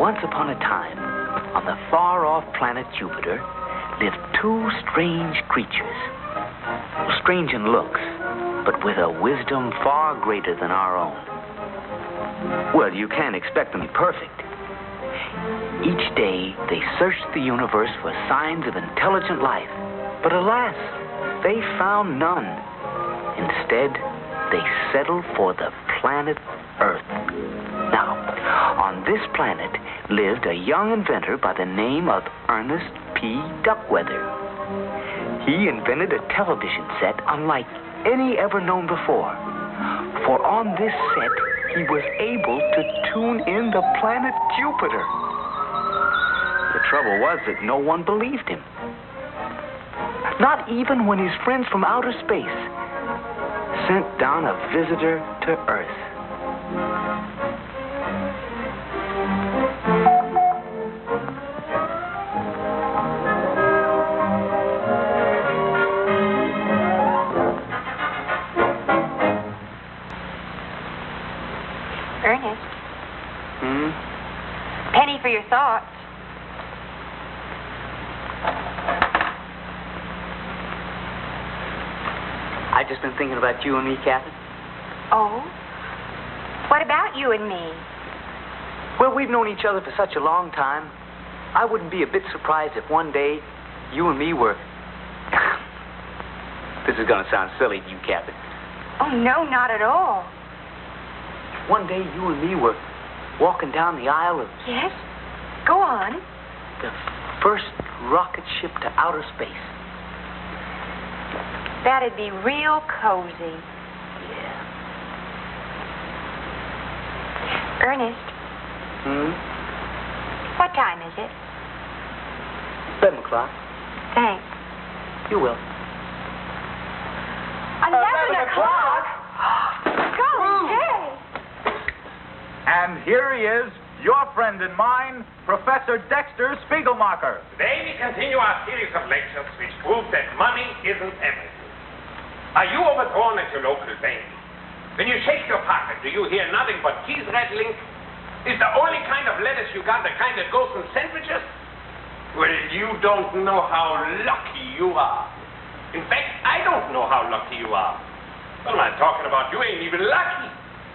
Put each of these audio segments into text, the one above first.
Once upon a time, on the far-off planet Jupiter, lived two strange creatures. Strange in looks, but with a wisdom far greater than our own. Well, you can't expect them to be perfect. Each day, they searched the universe for signs of intelligent life. But alas, they found none. Instead, they settled for the planet Earth. Now, on this planet lived a young inventor by the name of Ernest P. Duckweather. He invented a television set unlike any ever known before. For on this set, he was able to tune in the planet Jupiter. The trouble was that no one believed him. Not even when his friends from outer space sent down a visitor to Earth. Ernest. Penny for your thoughts. I've just been thinking about you and me, Katherine. Oh? What about you and me? Well, we've known each other for such a long time. I wouldn't be a bit surprised if one day you and me were... This is going to sound silly to you, Katherine. Oh, no, not at all. One day you and me were walking down the aisle of... Yes? Go on. The first rocket ship to outer space. That'd be real cozy. Yeah. Ernest. What time is it? 7 o'clock. Thanks. You will. 11 o'clock? Golly day. And here he is, your friend and mine, Professor Dexter Spiegelmacher. Today we continue our series of lectures which prove that money isn't everything. Are you overdrawn at your local bank? When you shake your pocket, do you hear nothing but keys rattling? Is the only kind of lettuce you got the kind that goes in sandwiches? Well, you don't know how lucky you are. In fact, I don't know how lucky you are. Well, I'm talking about you ain't even lucky.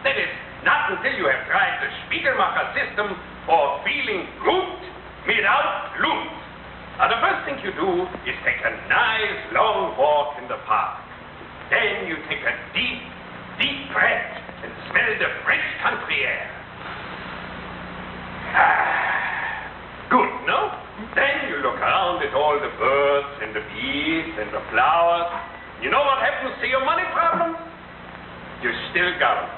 That is, not until you have tried the Spiegelmacher system for feeling good without loot. Now, the first thing you do is take a nice long walk in the park. Then you take a deep, deep breath and smell the fresh country air. Good, no? Then you look around at all the birds and the bees and the flowers. You know what happens to your money problems? You still got them.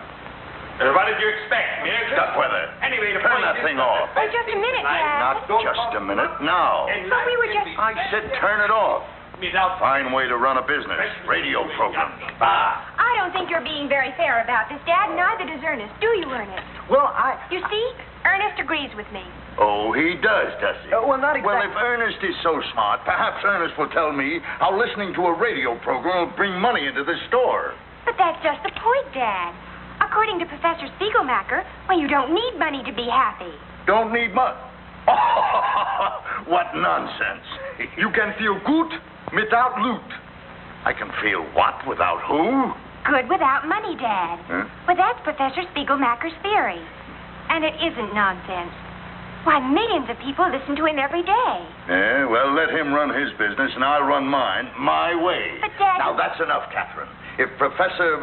What did you expect, miracles? Duckweather. Anyway, the Turn point that is thing that off. the Oh, just a minute, Dad. Not just a minute, now. But we were just... I said turn it off. Without Fine way to run a business. Radio program. I don't think you're being very fair about this, Dad. Neither does Ernest. Do you, Ernest? Well, You see? Ernest agrees with me. Oh, he does he? well, not Well, exactly. if Ernest is so smart, perhaps Ernest will tell me how listening to a radio program will bring money into this store. But that's just the point, Dad. According to Professor Spiegelmacher, well, you don't need money to be happy. Don't need money. Oh, what nonsense. You can feel good without loot. I can feel what without who? Good without money, Dad. Huh? Well, that's Professor Spiegelmacher's theory. And it isn't nonsense. Why, millions of people listen to him every day. Yeah, well, let him run his business and I'll run mine my way. But, Dad... Now, that's enough, Katherine. If Professor,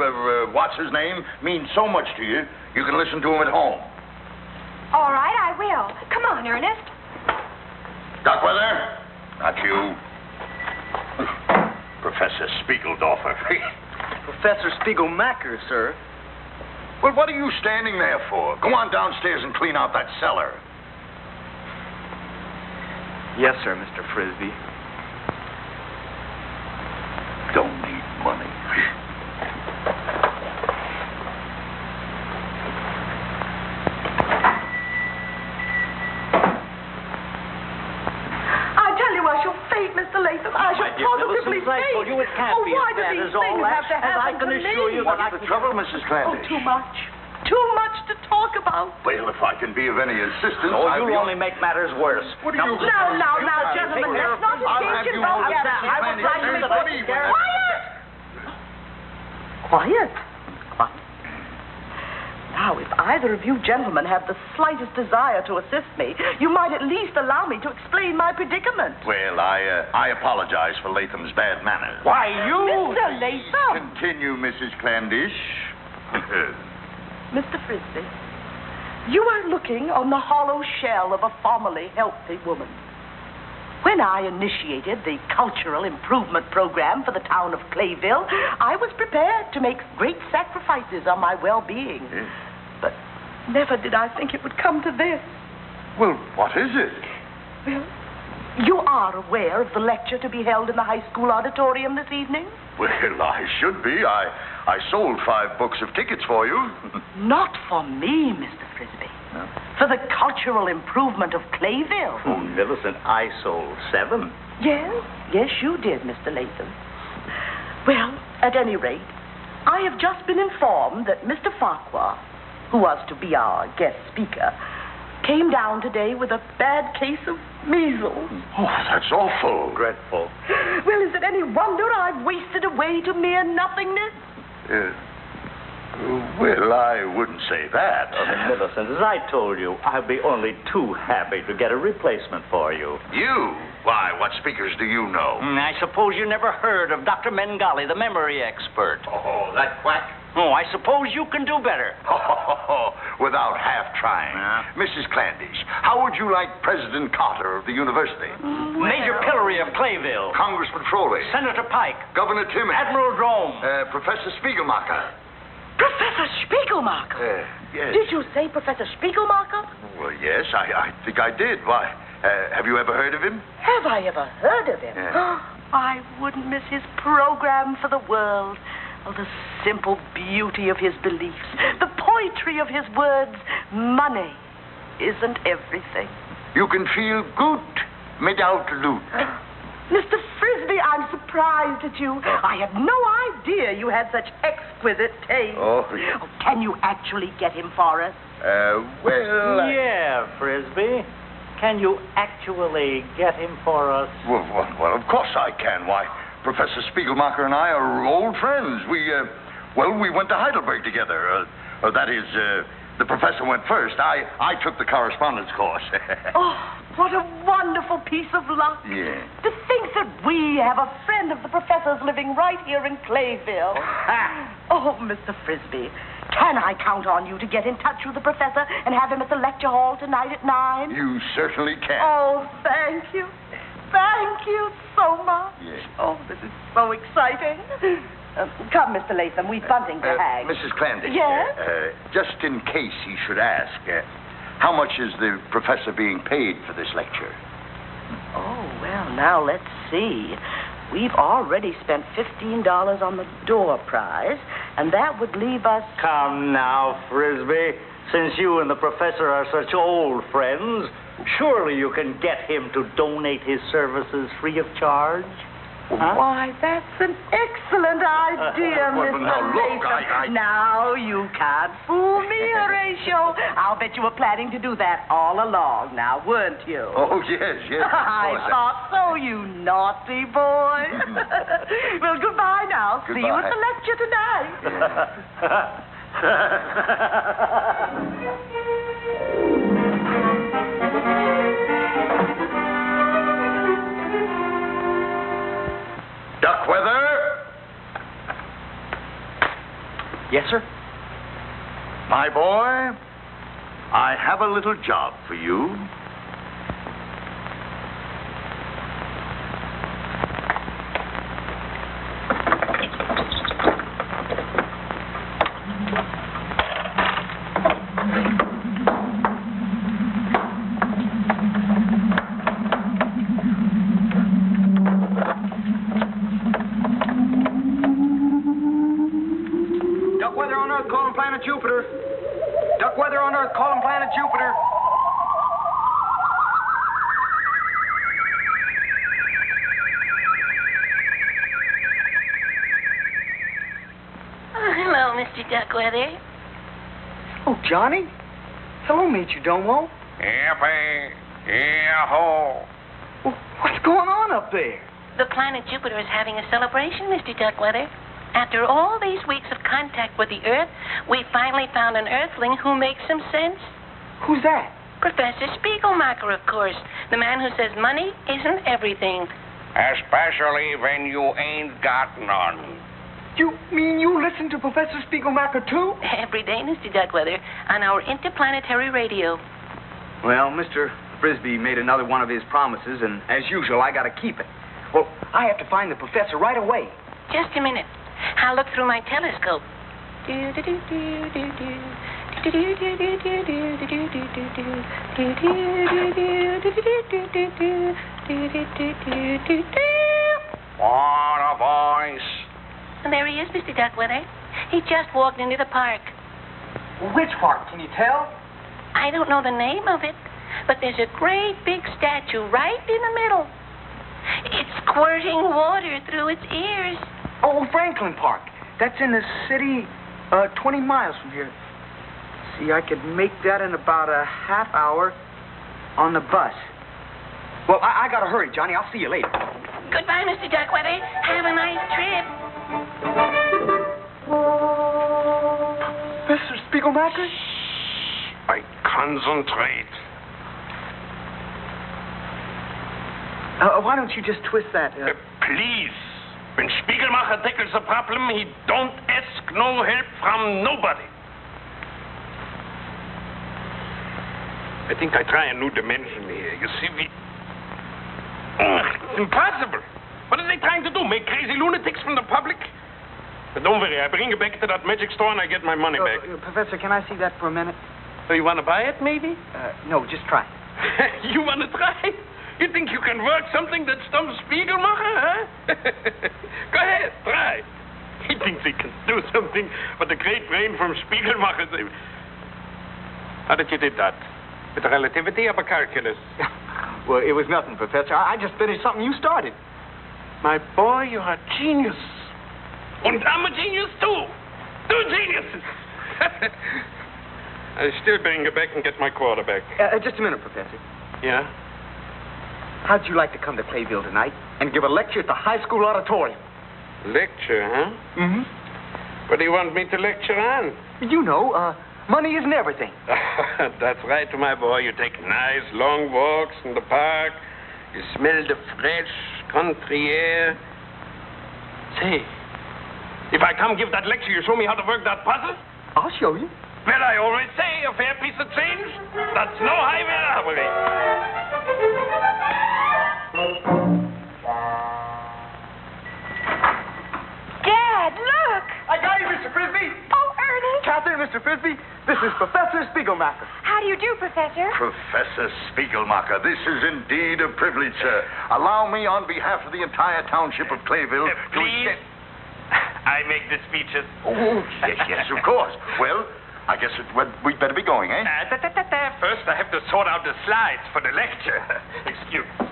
what's his name, means so much to you, you can listen to him at home. All right, I will. Come on, Ernest. Duckweather? Not you. Professor Spiegeldorfer. Professor Spiegelmacher, sir. Well, what are you standing there for? Go on downstairs and clean out that cellar. Yes, sir, Mr. Frisby. Don't need money. I tell you, I shall faint, Mr. Latham. I shall positively Millicent, I told you it can't be why as do bad these as all things that. have to And I happen can to assure me? you that What's the trouble, Mrs. Clandish? Too much. Too much to talk about. Well, if I can be of any assistance, Oh, I'll you'll be... only make matters worse. What are you... Now, gentlemen, let's not I'll engage have in you know vulgarity. that I would like to Mrs. make Clandish Quiet! Quiet? Now, if either of you gentlemen have the slightest desire to assist me, you might at least allow me to explain my predicament. Well, I apologize for Latham's bad manners. Why, you... Mr. Latham! Continue, Mrs. Clandish. Mr. Frisby, you are looking on the hollow shell of a formerly healthy woman. When I initiated the cultural improvement program for the town of Clayville, I was prepared to make great sacrifices on my well-being. Yes. But never did I think it would come to this. Well, what is it? Well, you are aware of the lecture to be held in the high school auditorium this evening? Well, I should be. I sold 5 books of tickets for you. Not for me, Mr. Frisby. No? For the cultural improvement of Clayville. Oh, Millicent, I sold 7. Yes, you did, Mr. Latham. Well, at any rate, I have just been informed that Mr. Farquhar, who was to be our guest speaker, came down today with a bad case of measles. Oh, that's awful. Dreadful. Well, is it any wonder I've wasted away to mere nothingness? Well, I wouldn't say that. Millicent, as I told you, I'll be only too happy to get a replacement for you. You? Why, what speakers do you know? I suppose you never heard of Dr. Mengali, the memory expert. Oh, that quack? Oh, I suppose you can do better. Without half trying. Yeah. Mrs. Clandish, how would you like President Carter of the university? Major Pillory of Clayville. Congressman Froley? Senator Pike. Governor Timmy? Admiral Drome. Professor Spiegelmacher? Professor Spiegelmacher? Yes. Did you say Professor Spiegelmacher? Well, yes, I think I did. Why, have you ever heard of him? Have I ever heard of him? Yeah. I wouldn't miss his program for the world. Oh, the simple beauty of his beliefs, the poetry of his words. Money isn't everything. You can feel good without loot. Mr. Frisby, I'm surprised at you. I had no idea you had such exquisite taste. Oh. Can you actually get him for us? Well... Yeah, Frisby. Can you actually get him for us? Well, of course I can. Why, Professor Spiegelmacher and I are old friends. We went to Heidelberg together. That is, the professor went first. I took the correspondence course. Oh, what a wonderful piece of luck. Yeah. To think that we have a friend of the professor's living right here in Clayville. Oh, Mr. Frisby, can I count on you to get in touch with the professor and have him at the lecture hall tonight at 9? You certainly can. Oh, thank you. Thank you so much. Yes. Oh, this is so exciting. Come, Mr. Latham, we've bunting to hang. Mrs. Clandish. Yes? Just in case he should ask, how much is the professor being paid for this lecture? Oh, well, now let's see. We've already spent $15 on the door prize, and that would leave us... Come now, Frisby. Since you and the professor are such old friends, surely you can get him to donate his services free of charge? Huh? Why, that's an excellent idea, Well, Mr. now, look, Latham. Now, you can't fool me, Horatio. I'll bet you were planning to do that all along now, weren't you? Oh, yes. I thought so, you naughty boy. Well, goodbye now. See you at the lecture tonight. Duckweather? Yes, sir? My boy, I have a little job for you. Duckweather on Earth, calling planet Jupiter. Duckweather on Earth, calling planet Jupiter. Mr. Duckweather. Oh, Johnny. Hello, Major Domo. Yippee! Yahoo! Well, what's going on up there? The planet Jupiter is having a celebration, Mr. Duckweather. After all these weeks of contact with the Earth, we finally found an Earthling who makes some sense. Who's that? Professor Spiegelmacher, of course. The man who says money isn't everything. Especially when you ain't got none. You mean you listen to Professor Spiegelmacher, too? Every day, Mr. Duckweather, on our interplanetary radio. Well, Mr. Frisby made another one of his promises, and as usual, I gotta keep it. Well, I have to find the professor right away. Just a minute. I'll look through my telescope. What a voice. And there he is, Mr. Duckweather. He just walked into the park. Which part? Can you tell? I don't know the name of it, but there's a great big statue right in the middle. It's squirting water through its ears. Oh, Franklin Park. That's in the city, 20 miles from here. See, I could make that in about a half hour on the bus. Well, I gotta hurry, Johnny. I'll see you later. Goodbye, Mr. Duckweather. Have a nice trip. Mr. Spiegelmacher? I concentrate. Why don't you just twist that? Please. When Spiegelmacher tackles a problem, he don't ask no help from nobody. I think I try a new dimension here. You see, it's impossible. What are they trying to do? Make crazy lunatics from the public? But don't worry, I bring it back to that magic store and I get my money back. Professor, can I see that for a minute? So you want to buy it, maybe? No, just try. You want to try? You think you can work something that stumps Spiegelmacher, huh? Go ahead, try. He thinks he can do something, but the great brain from Spiegelmacher... How did you do that? With relativity or calculus? Well, it was nothing, Professor. I just finished something you started. My boy, you're a genius. And I'm a genius, too. Two geniuses. I still bring it back and get my quarterback. Just a minute, Professor. Yeah? How'd you like to come to Clayville tonight and give a lecture at the high school auditorium? Lecture, huh? Mm-hmm. What do you want me to lecture on? You know, money isn't everything. That's right, my boy. You take nice long walks in the park. You smell the fresh country air. Say, if I come give that lecture, you show me how to work that puzzle? I'll show you. Well, I always say a fair piece of change. That's no highway robbery. Dad, look! I got you, Mr. Frisby. Oh, Ernest! Katherine, Mr. Frisby, this is Professor Spiegelmacher. How do you do, Professor? Professor Spiegelmacher, this is indeed a privilege, sir. Allow me, on behalf of the entire township of Clayville, Please. I make the speeches. Oh, yes, of course. Well, I guess we'd better be going, eh? First, I have to sort out the slides for the lecture. Excuse me.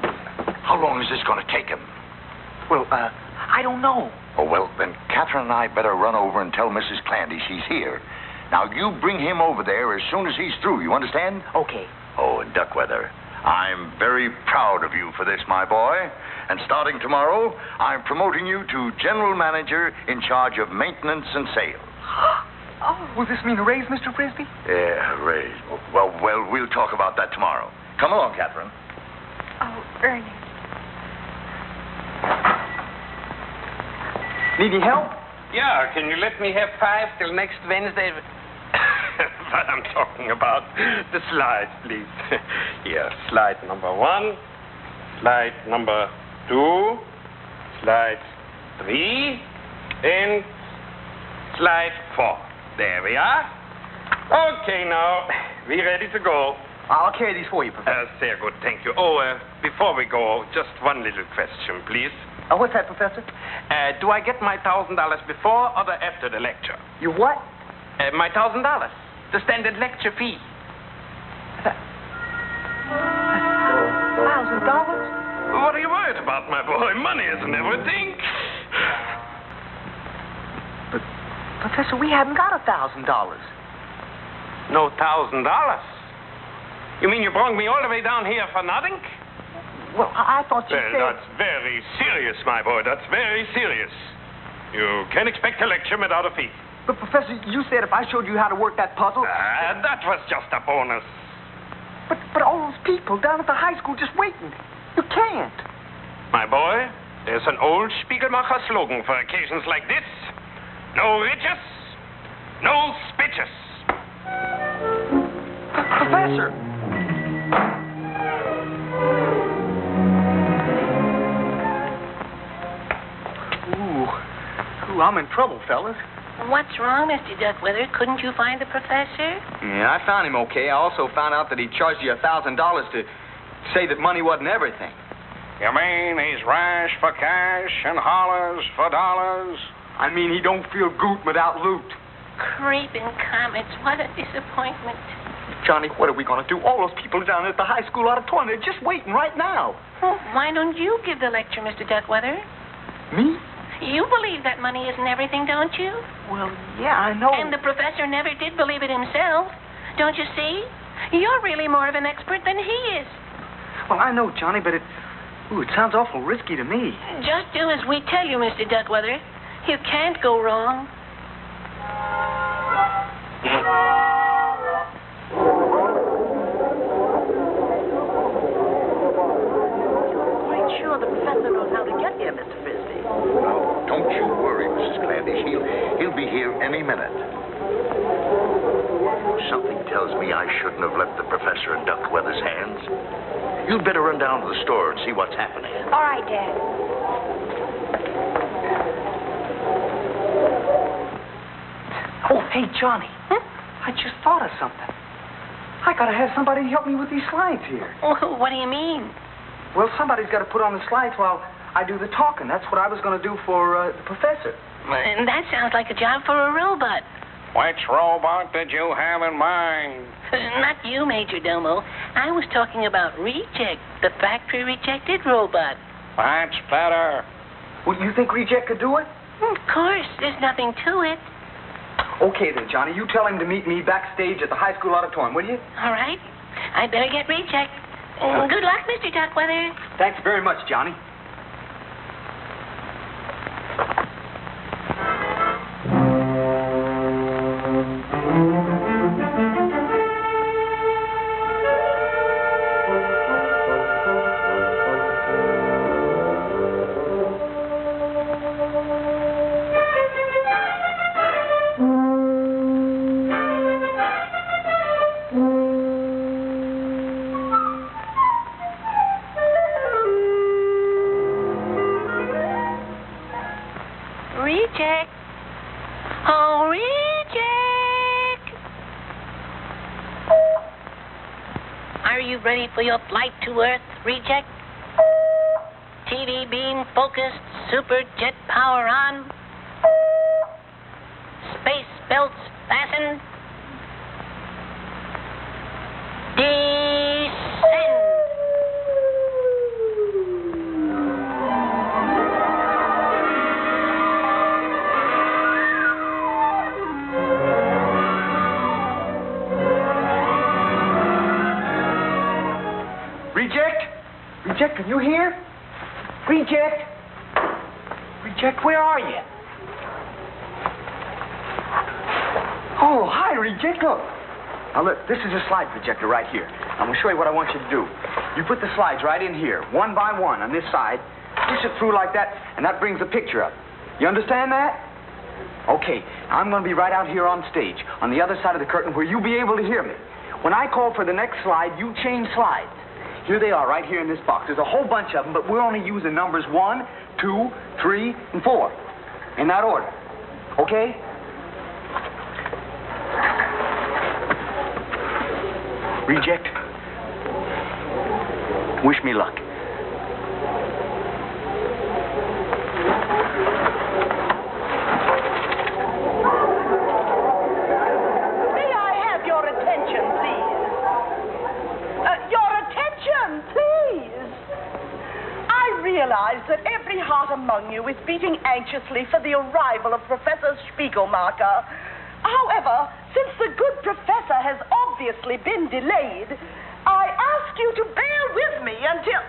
How long is this going to take him? Well, I don't know. Oh, well, then Katherine and I better run over and tell Mrs. Clandish he's here. Now, you bring him over there as soon as he's through, you understand? Okay. Oh, and Duckweather, I'm very proud of you for this, my boy. And starting tomorrow, I'm promoting you to general manager in charge of maintenance and sales. Oh, will this mean a raise, Mr. Frisby? Yeah, raise. Well, we'll talk about that tomorrow. Come along, Katherine. Oh, Ernest. Need any help? Yeah, can you let me have 5 till next Wednesday? What I'm talking about. The slides, please. Here, slide number 1, slide number 2, slide 3, and slide 4. There we are. Okay, now, we ready to go. I'll carry these for you, Professor. Sehr good, thank you. Oh, before we go, just one little question, please. What's that, Professor? Do I get my $1,000 before or after the lecture? You what? My $1,000. The standard lecture fee. $1,000? What are you worried about, my boy? Money isn't everything. Professor, we haven't got $1,000. No $1,000. You mean you brought me all the way down here for nothing? Well, I thought you said... That's very serious, my boy. That's very serious. You can't expect a lecture without a fee. But, Professor, you said if I showed you how to work that puzzle... That was just a bonus. But all those people down at the high school just waiting. You can't. My boy, there's an old Spiegelmacher slogan for occasions like this. No riches, no speeches. Professor! Ooh, I'm in trouble, fellas. What's wrong, Mr. Duckweather? Couldn't you find the professor? Yeah, I found him okay. I also found out that he charged you $1,000 to say that money wasn't everything. You mean he's rash for cash and hollers for dollars? I mean, he don't feel good without loot. Creeping comets, what a disappointment. Johnny, what are we going to do? All those people down at the high school auditorium, they're just waiting right now. Well, why don't you give the lecture, Mr. Duckweather? Me? You believe that money isn't everything, don't you? Well, yeah, I know. And the professor never did believe it himself. Don't you see? You're really more of an expert than he is. Well, I know, Johnny, but it sounds awful risky to me. Just do as we tell you, Mr. Duckweather. You can't go wrong. Quite sure the professor knows how to get here, Mr. Frisby. Now, don't you worry, Mrs. Clandish. He'll be here any minute. Something tells me I shouldn't have left the professor in Duckweather's hands. You'd better run down to the store and see what's happening. All right, Dad. Oh, hey, Johnny. I just thought of something. I got to have somebody help me with these slides here. Oh, what do you mean? Well, somebody's got to put on the slides while I do the talking. That's what I was going to do for the professor. And that sounds like a job for a robot. Which robot did you have in mind? Not you, Major Domo. I was talking about Reject, the factory-rejected robot. That's better. Well, you think Reject could do it? Of course, there's nothing to it. Okay, then, Johnny. You tell him to meet me backstage at the high school auditorium, will you? All right. I better get Reject. Good luck, Mr. Duckweather. Thanks very much, Johnny. Reject. Oh, Reject. Are you ready for your flight to Earth, Reject? TV beam focused, super jet power on. Space belts fastened. Descend. Reject, can you hear? Reject! Reject, where are you? Oh, hi, Reject, look. Now, look, this is a slide projector right here. I'm going to show you what I want you to do. You put the slides right in here, one by one on this side. Push it through like that, and that brings the picture up. You understand that? Okay, I'm going to be right out here on stage, on the other side of the curtain where you'll be able to hear me. When I call for the next slide, you change slides. Here they are, right here in this box. There's a whole bunch of them, but we're only using numbers 1, 2, 3, and 4. In that order. Okay? Reject. Wish me luck. May I have your attention, please? Please. I realize that every heart among you you is beating anxiously for the arrival of Professor Spiegelmacher. However, since the good professor has obviously been delayed, I ask you to bear with me until...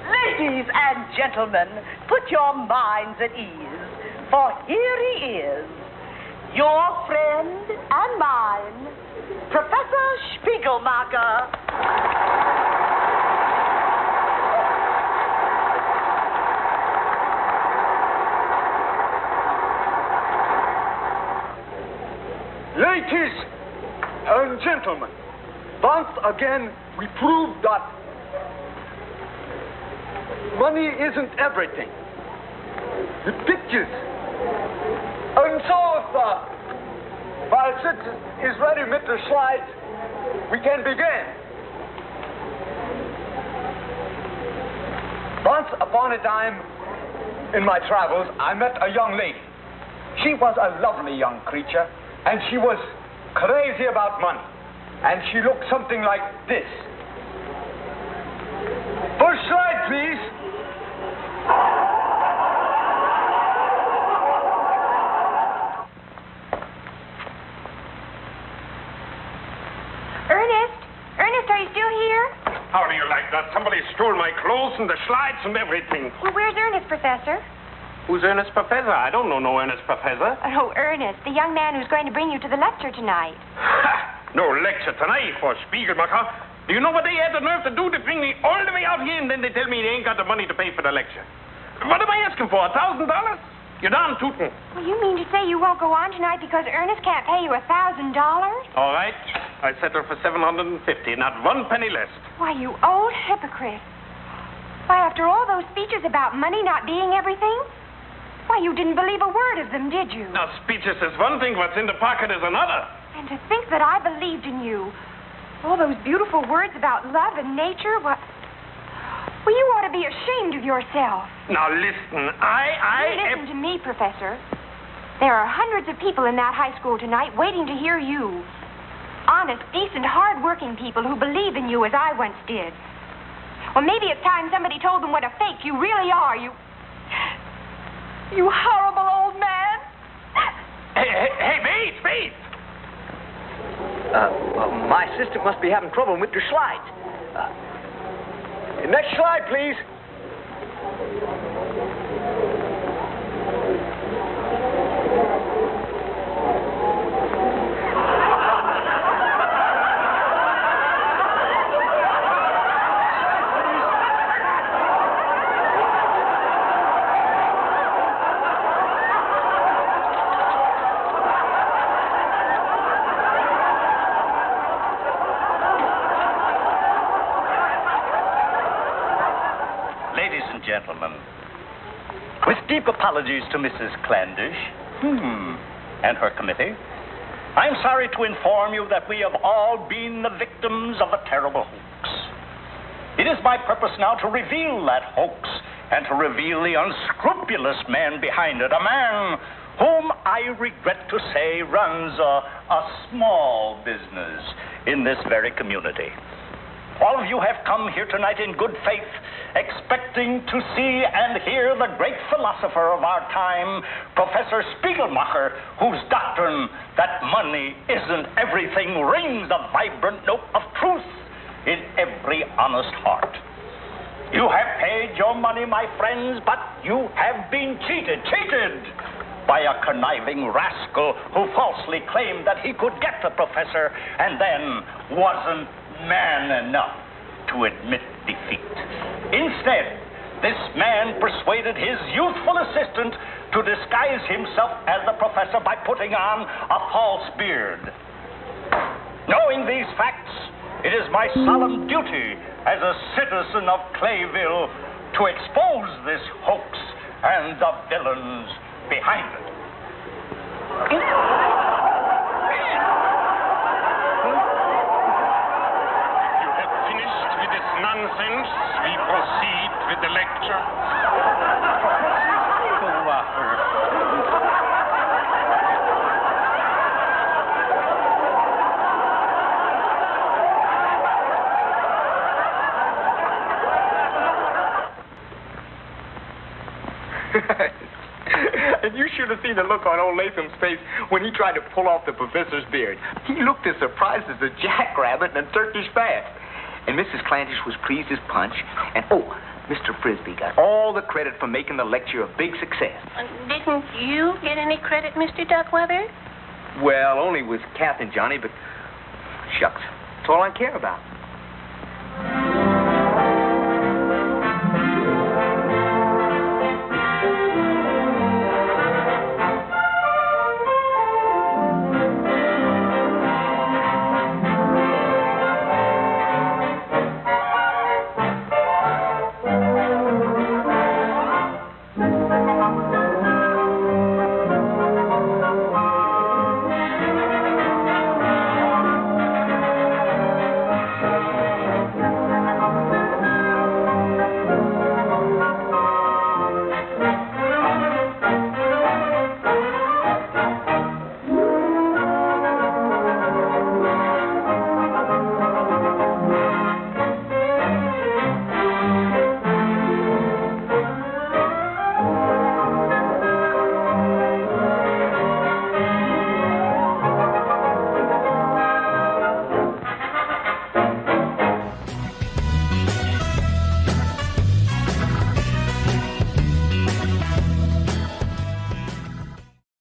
Ladies and gentlemen, put your minds at ease, for here he is, your friend and mine, Professor Spiegelmacher. Ladies and gentlemen, once again we proved that money isn't everything. The pictures. And so while it is ready with the slides, we can begin. Once upon a time in my travels, I met a young lady. She was a lovely young creature, and she was crazy about money. And she looked something like this. First slide, please. Ernest, are you still here? How do you like that? Somebody stole my clothes and the slides and everything. Well, where's Ernest, Professor? Who's Ernest Professor? I don't know no Ernest Professor. Oh, Ernest, the young man who's going to bring you to the lecture tonight. Ha! No lecture tonight for Spiegelmacher. Do you know what they had the nerve to do? To bring me all the way out here, and then they tell me they ain't got the money to pay for the lecture. What am I asking for, $1,000? You're darn tootin'. Well, you mean to say you won't go on tonight because Ernest can't pay you $1,000? All right. I settle for $750, not one penny less. Why, you old hypocrite. Why, after all those speeches about money not being everything, why, you didn't believe a word of them, did you? Now, speeches is one thing, what's in the pocket is another. And to think that I believed in you. All those beautiful words about love and nature, what... Well, you ought to be ashamed of yourself. Now, listen, Listen to me, Professor. There are hundreds of people in that high school tonight waiting to hear you. Honest, decent, hard-working people who believe in you as I once did. Well, maybe it's time somebody told them what a fake you really are, You horrible old man. Hey, Bates! My assistant must be having trouble with the slides. Next slide, please. Gentlemen, with deep apologies to Mrs. Clandish and her committee, I'm sorry to inform you that we have all been the victims of a terrible hoax. It is my purpose now to reveal that hoax and to reveal the unscrupulous man behind it, a man whom I regret to say runs a small business in this very community. All of you have come here tonight in good faith, expecting to see and hear the great philosopher of our time, Professor Spiegelmacher, whose doctrine that money isn't everything rings a vibrant note of truth in every honest heart. You have paid your money, my friends, but you have been cheated by a conniving rascal who falsely claimed that he could get the professor and then wasn't man enough to admit defeat. Instead, this man persuaded his youthful assistant to disguise himself as the professor by putting on a false beard. Knowing these facts, it is my solemn duty as a citizen of Clayville to expose this hoax and the villains behind it. Nonsense. We proceed with the lecture. And you should have seen the look on old Latham's face when he tried to pull off the professor's beard. He looked as surprised as a jackrabbit in a Turkish bath. And Mrs. Clandish was pleased as punch. And, Mr. Frisby got all the credit for making the lecture a big success. Didn't you get any credit, Mr. Duckweather? Well, only with Kath and Johnny, but shucks, that's all I care about.